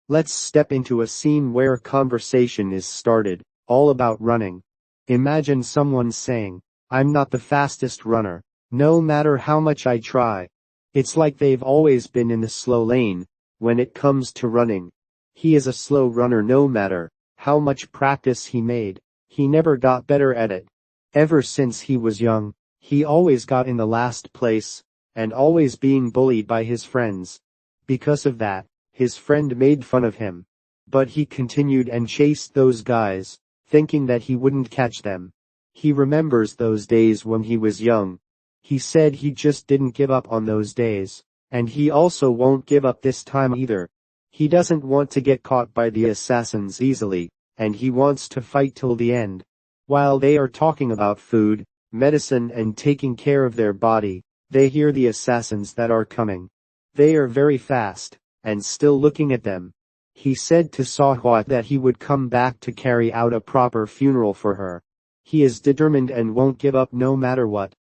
Let's step into a scene where conversation is started, all about running. Imagine someone saying, "I'm not the fastest runner, no matter how much I try." It's like they've always been in the slow lane when it comes to running. He is a slow runner no matter how much practice he made. He never got better at it. Ever since he was young, he always got in the last place, and always being bullied by his friends. Because of that, his friend made fun of him. But he continued and chased those guys, thinking that he wouldn't catch them. He remembers those days when he was young. He said he just didn't give up on those days, and he also won't give up this time either. He doesn't want to get caught by the assassins easily, and he wants to fight till the end. While they are talking about food, medicine and taking care of their body, they hear the assassins that are coming. They are very fast, and still looking at them. He said to Sahwa that he would come back to carry out a proper funeral for her. He is determined and won't give up no matter what.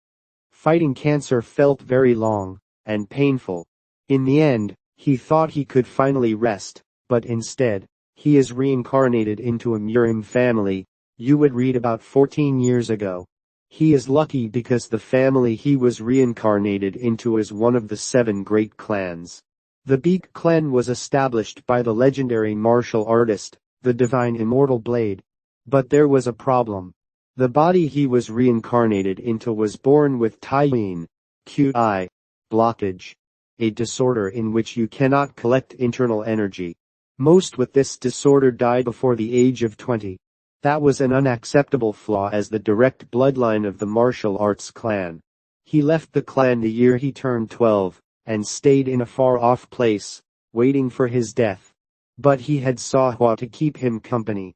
Fighting cancer felt very long and painful. In the end, he thought he could finally rest, but instead, he is reincarnated into a Murim family you would read about 14 years ago. He is lucky because the family he was reincarnated into is one of the 7 great clans. The Baek clan was established by the legendary martial artist, the divine immortal Blade. But there was a problem. The body he was reincarnated into was born with Taiyin QI blockage, a disorder in which you cannot collect internal energy. Most with this disorder died before the age of 20. That was an unacceptable flaw as the direct bloodline of the martial arts clan. He left the clan the year he turned 12, and stayed in a far-off place, waiting for his death. But he had Sahwa to keep him company.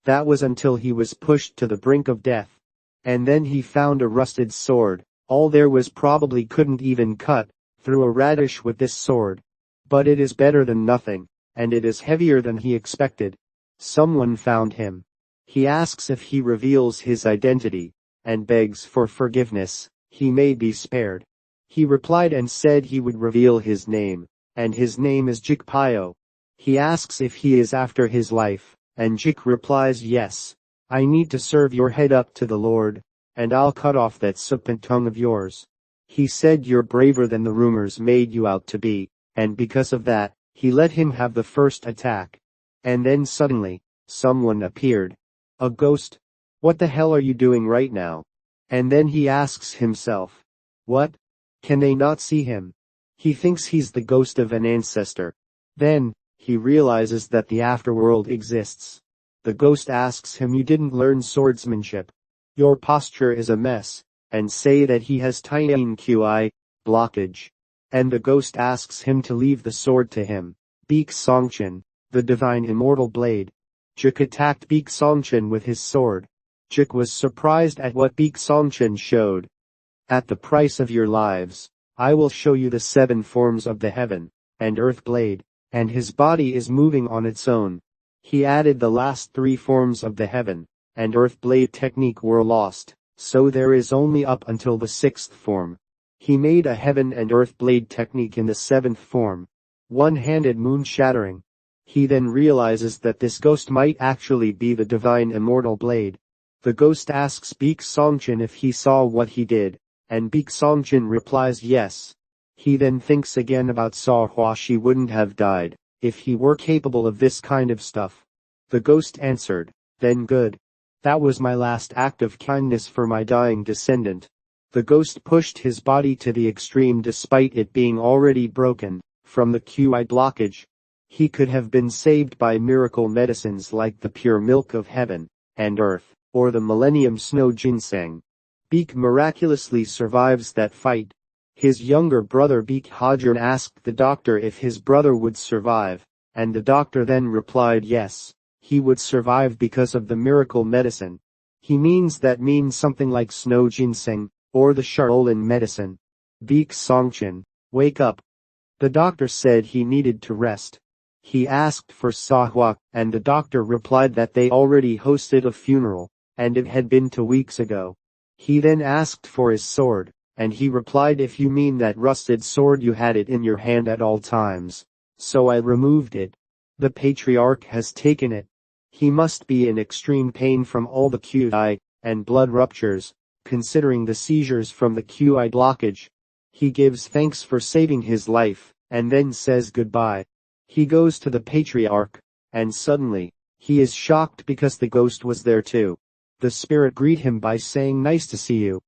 That was until he was pushed to the brink of death. And then he found a rusted sword. All there was probably couldn't even cut through a radish with this sword. But it is better than nothing, and it is heavier than he expected. Someone found him. He asks if he reveals his identity, and begs for forgiveness. He may be spared. He replied and said he would reveal his name, and his name is Jikpyo. He asks if he is after his life, and Jik replies yes. I need to serve your head up to the Lord, and I'll cut off that serpent tongue of yours. He said you're braver than the rumors made you out to be, and because of that, he let him have the first attack. And then suddenly, someone appeared. A ghost? What the hell are you doing right now? And then he asks himself. What? Can they not see him? He thinks he's the ghost of an ancestor. Then, he realizes that the afterworld exists. The ghost asks him, you didn't learn swordsmanship. Your posture is a mess, and say that he has Taiyin QI blockage. And the ghost asks him to leave the sword to him. Baek Songchen, the divine immortal blade. Jik attacked Baek Songchen with his sword. Jik was surprised at what Baek Songchen showed. At the price of your lives, I will show you the 7 forms of the heaven and earth blade, and his body is moving on its own. He added the last 3 forms of the heaven and earth blade technique were lost, so there is only up until the 6th form. He made a heaven and earth blade technique in the 7th form. One-handed moon shattering. He then realizes that this ghost might actually be the divine immortal blade. The ghost asks Baek Songchen if he saw what he did, and Baek Songchen replies yes. He then thinks again about Sahwa. She wouldn't have died if he were capable of this kind of stuff. The ghost answered, then good. That was my last act of kindness for my dying descendant. The ghost pushed his body to the extreme despite it being already broken from the QI blockage. He could have been saved by miracle medicines like the pure milk of heaven and earth, or the millennium snow ginseng. Baek miraculously survives that fight. His younger brother Baek Hajun asked the doctor if his brother would survive, and the doctor then replied yes, he would survive because of the miracle medicine. He means something like snow ginseng, or the Shaolin medicine. Baek Songchen, wake up. The doctor said he needed to rest. He asked for Sahwa, and the doctor replied that they already hosted a funeral, and it had been 2 weeks ago. He then asked for his sword, and he replied, if you mean that rusted sword, you had it in your hand at all times. So I removed it. The patriarch has taken it. He must be in extreme pain from all the QI and blood ruptures, considering the seizures from the QI blockage. He gives thanks for saving his life, and then says goodbye. He goes to the patriarch, and suddenly, he is shocked because the ghost was there too. The spirit greet him by saying nice to see you.